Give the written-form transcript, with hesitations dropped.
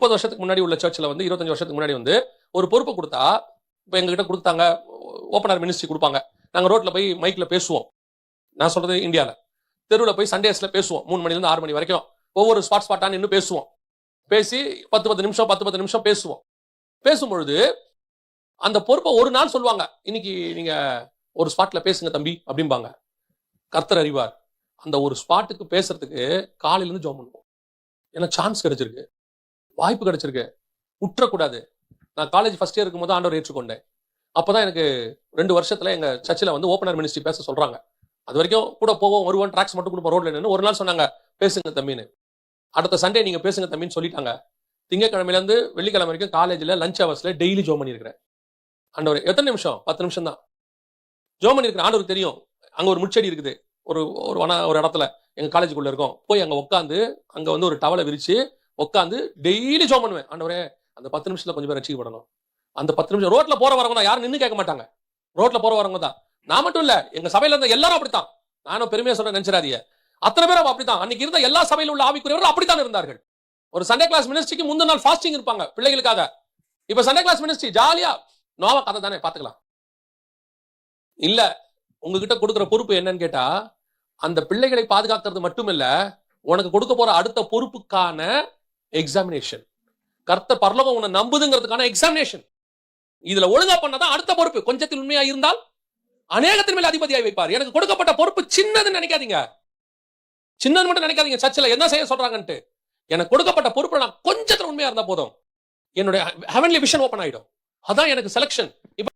30 வருஷத்துக்கு முன்னாடி உள்ள சர்ச்சில் வந்து 25 வருஷத்துக்கு முன்னாடி வந்து ஒரு பொறுப்பை கொடுத்தா, இப்போ எங்ககிட்ட கொடுத்தாங்க, ஓப்பனர் மினிஸ்ட்ரி கொடுப்பாங்க. நாங்கள் ரோட்டில் போய் மைக்கில் பேசுவோம். நான் சொல்றது இந்தியாவில் தெருவில் போய் சண்டேஸில் பேசுவோம். 3 மணிலேருந்து 6 மணி வரைக்கும் ஒவ்வொரு ஸ்பாட்டாக நின்று பேசுவோம். பேசி 10 நிமிஷம் பேசுவோம். பேசும்பொழுது அந்த பொறுப்பை ஒரு நாள் சொல்லுவாங்க, இன்னைக்கு நீங்க ஒரு ஸ்பாட்ல பேசுங்க தம்பி அப்படிம்பாங்க. கர்த்தர் அறிவார், அந்த ஒரு ஸ்பாட்டுக்கு பேசுறதுக்கு காலையிலேருந்து ஜெபம் பண்ணுவோம். ஏன்னா சான்ஸ் கிடைச்சிருக்கு, வாய்ப்பு கிடைச்சிருக்கு, விட்டுறக்கூடாது. நான் காலேஜ் ஃபர்ஸ்ட் இயர் இருக்கும்போது ஆண்டவர் ஏற்றுக்கொண்டேன். அப்பதான் எனக்கு 2 வருஷத்துல எங்க சர்ச்சில் வந்து ஓப்பனர் மினிஸ்ட்ரி பேச சொல்றாங்க. அது வரைக்கும் கூட போவோம் வருவோம், ட்ராக்ஸ் மட்டும் கொடுப்போம் ரோட்ல நின்று. ஒரு நாள் சொன்னாங்க பேசுங்க தம்பின்னு. அடுத்த சண்டே நீங்க பேசுங்க தம்பின்னு சொல்லிட்டாங்க. திங்கக்கிழமையிலேருந்து வெள்ளிக்கிழமை வரைக்கும் காலேஜில் லஞ்ச் ஹவர்ஸ்ல டெய்லி ஜெபம் பண்ணியிருக்கிறேன். ஆண்டவர் எத்தனை நிமிஷம்? 10 நிமிஷம் தான் ஜெபம் பண்ணியிருக்கிறேன். ஆண்டவருக்கு தெரியும், அங்க ஒரு முச்செடி இருக்குது, ஒரு இடத்துல எங்க காலேஜுக்குள்ள இருக்கும். போய் அங்க உட்காந்து அங்க வந்து ஒரு டவலை விரிச்சு உட்காந்து டெய்லி ஜெபம் பண்ணுவேன். ஆண்டவரே அந்த 10 நிமிஷத்துல கொஞ்சம் பேர் ரட்சிக்கப்படணும். அந்த 10 நிமிஷம் ரோட்ல போற வரவங்க தான், யாரும் நின்று கேட்க மாட்டாங்க. ரோட்ல போற வரவங்க தான். நான் மட்டும் இல்ல, எங்க சபையில இருந்த எல்லாரும் அப்படித்தான். நானும் பெருமையா சொல்ல நினைச்சிடாதீங்க, அத்தனை பேரும் அப்படித்தான். அன்னைக்கு இருந்த எல்லா சபையில உள்ள ஆவிக்குரியவர்கள் அப்படித்தான் இருந்தார்கள். ஒரு சண்டே கிளாஸ் மினிஸ்ட்ரிக்கு முந்தின நாள் ஃபாஸ்டிங் இருப்பாங்க பிள்ளைகளுக்காக. இப்ப சண்டே கிளாஸ் மினிஸ்ட்ரி ஜாலியா நோவா கதை தானே பாத்துக்கலாம். இல்ல, உங்ககிட்ட கொடுக்குற பொறுப்பு என்னன்னு கேட்டா, அந்த பிள்ளைகளை பாதுகாக்கிறது மட்டும் இல்ல, உனக்கு கொடுக்க போற அடுத்த பொறுப்புக்கான எக்ஸாமினேஷன். கர்த்தர் பரலோகம் உன்னை நம்புதுங்கிறதுக்கான எக்ஸாமினேஷன். இதுல ஒழுங்கா பண்ணாதான் அடுத்த பொறுப்பு. கொஞ்சத்தில் உண்மையா இருந்தால் அநேகத்தின் மேல் அதிபதியாய் வைப்பார். எனக்கு கொடுக்கப்பட்ட பொறுப்பு சின்னதுன்னு நினைக்காதீங்க. சின்னது மட்டும் நினைக்காதீங்க. சர்ச்சில் என்ன செய்ய சொல்றாங்கன்ட்டு. எனக்கு கொடுக்கப்பட்ட பொறுப்பு நான் கொஞ்சத்துல உண்மையா இருந்தா போதும், என்னுடைய ஹெவன்லி விஷன் ஓபன் ஆயிடும். அதான் எனக்கு செலக்ஷன். இப்ப